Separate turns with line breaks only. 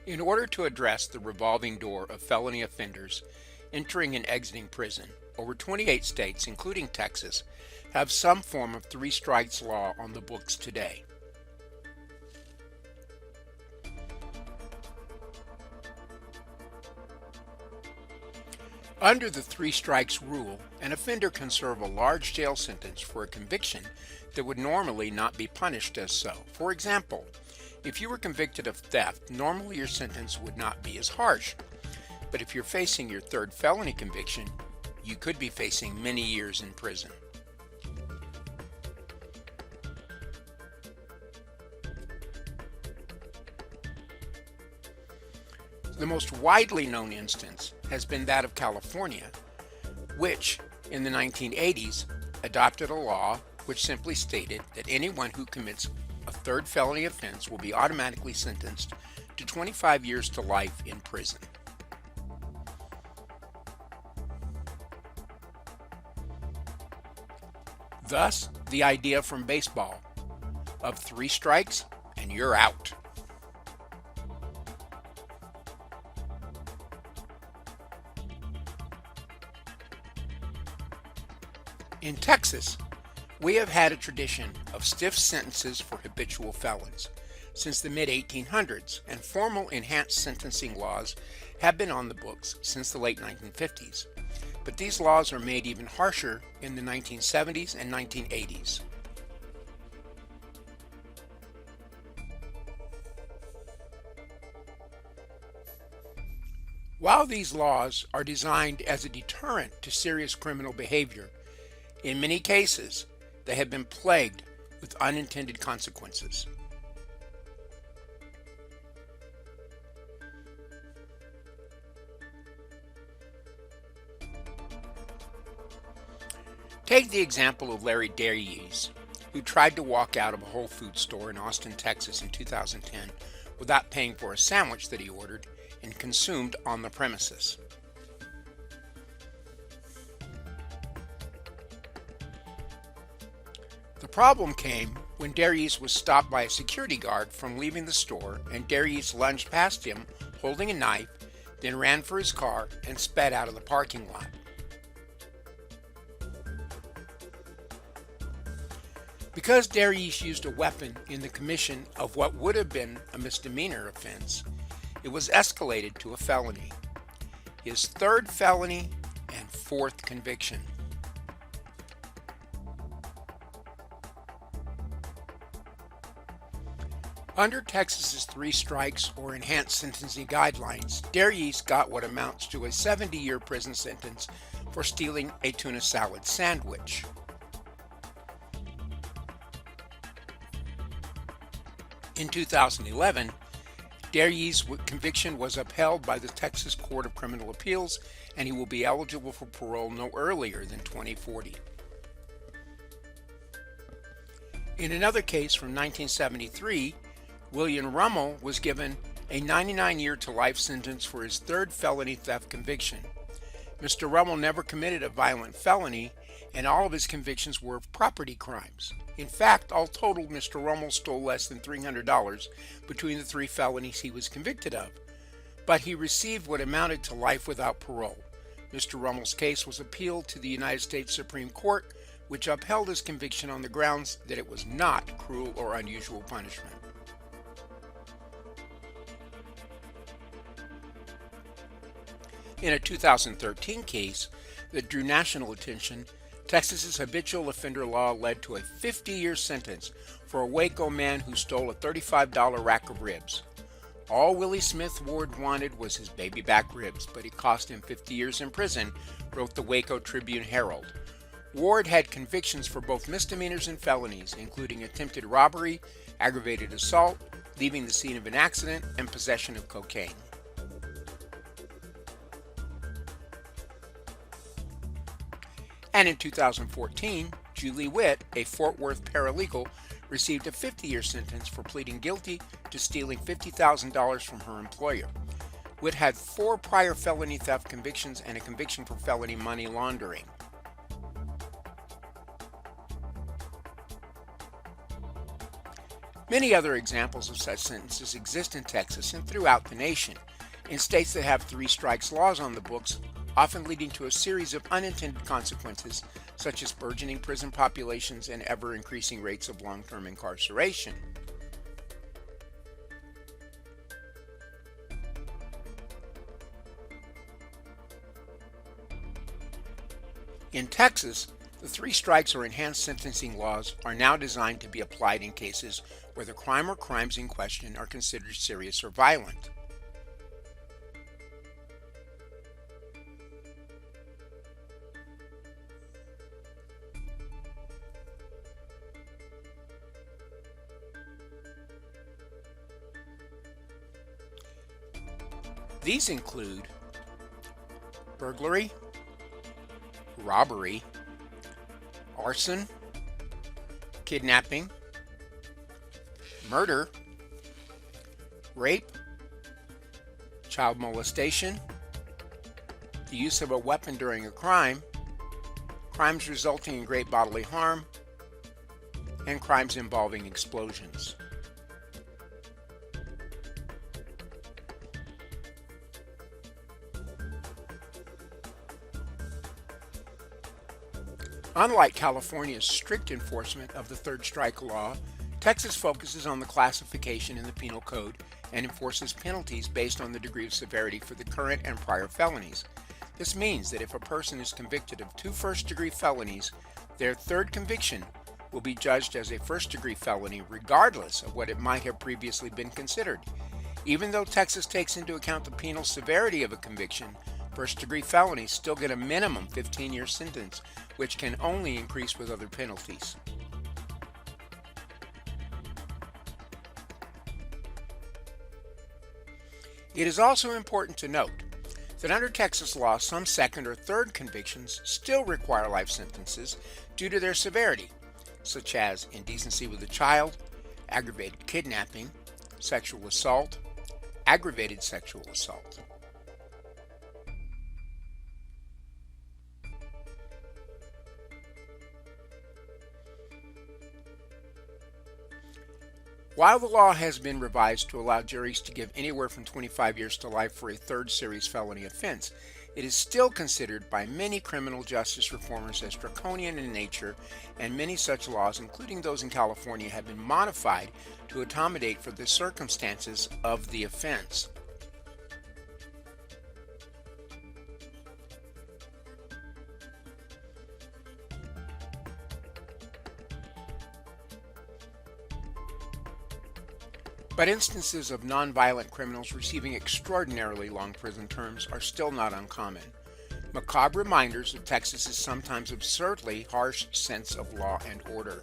In order to address the revolving door of felony offenders entering and exiting prison, over 28 states, including Texas, have some form of three strikes law on the books today. Under the three strikes rule, an offender can serve a large jail sentence for a conviction that would normally not be punished as so. For example, if you were convicted of theft, normally your sentence would not be as harsh. But if you're facing your third felony conviction, you could be facing many years in prison. The most widely known instance has been that of California, which in the 1980s adopted a law which simply stated that anyone who commits a third felony offense will be automatically sentenced to 25 years to life in prison. Thus, the idea from baseball of 3 strikes and you're out. In Texas, we have had a tradition of stiff sentences for habitual felons since the mid-1800s, and formal enhanced sentencing laws have been on the books since the late 1950s. But these laws are made even harsher in the 1970s and 1980s. While these laws are designed as a deterrent to serious criminal behavior, in many cases, they have been plagued with unintended consequences. Take the example of Larry Daries, who tried to walk out of a Whole Foods store in Austin, Texas in 2010 without paying for a sandwich that he ordered and consumed on the premises. The problem came when Daries was stopped by a security guard from leaving the store, and Daries lunged past him holding a knife, then ran for his car and sped out of the parking lot. Because Daries used a weapon in the commission of what would have been a misdemeanor offense, it was escalated to a felony, his third felony and fourth conviction. Under Texas's 3 strikes or enhanced sentencing guidelines, Daries got what amounts to a 70-year prison sentence for stealing a tuna salad sandwich. In 2011, Daries' conviction was upheld by the Texas Court of Criminal Appeals, and he will be eligible for parole no earlier than 2040. In another case from 1973, William Rummel was given a 99-year to life sentence for his third felony theft conviction. Mr. Rummel never committed a violent felony, and all of his convictions were of property crimes. In fact, all totaled, Mr. Rummel stole less than $300 between the 3 felonies he was convicted of, but he received what amounted to life without parole. Mr. Rummel's case was appealed to the United States Supreme Court, which upheld his conviction on the grounds that it was not cruel or unusual punishment. In a 2013 case that drew national attention, Texas's habitual offender law led to a 50-year sentence for a Waco man who stole a $35 rack of ribs. All Willie Smith Ward wanted was his baby back ribs, but it cost him 50 years in prison, wrote the Waco Tribune-Herald. Ward had convictions for both misdemeanors and felonies, including attempted robbery, aggravated assault, leaving the scene of an accident, and possession of cocaine. And in 2014, Julie Witt, a Fort Worth paralegal, received a 50-year sentence for pleading guilty to stealing $50,000 from her employer. Witt had 4 prior felony theft convictions and a conviction for felony money laundering. Many other examples of such sentences exist in Texas and throughout the nation, in states that have three strikes laws on the books, often leading to a series of unintended consequences, such as burgeoning prison populations and ever-increasing rates of long-term incarceration. In Texas, the three strikes or enhanced sentencing laws are now designed to be applied in cases where the crime or crimes in question are considered serious or violent. These include burglary, robbery, arson, kidnapping, murder, rape, child molestation, the use of a weapon during a crime, crimes resulting in great bodily harm, and crimes involving explosions. Unlike California's strict enforcement of the third strike law, Texas focuses on the classification in the penal code and enforces penalties based on the degree of severity for the current and prior felonies. This means that if a person is convicted of two first-degree felonies, their third conviction will be judged as a first-degree felony regardless of what it might have previously been considered. Even though Texas takes into account the penal severity of a conviction, first-degree felonies still get a minimum 15-year sentence, which can only increase with other penalties. It is also important to note that under Texas law, some second or third convictions still require life sentences due to their severity, such as indecency with a child, aggravated kidnapping, sexual assault, aggravated sexual assault. While the law has been revised to allow juries to give anywhere from 25 years to life for a third series felony offense, it is still considered by many criminal justice reformers as draconian in nature, and many such laws, including those in California, have been modified to accommodate for the circumstances of the offense. But instances of nonviolent criminals receiving extraordinarily long prison terms are still not uncommon. Macabre reminders of Texas's sometimes absurdly harsh sense of law and order.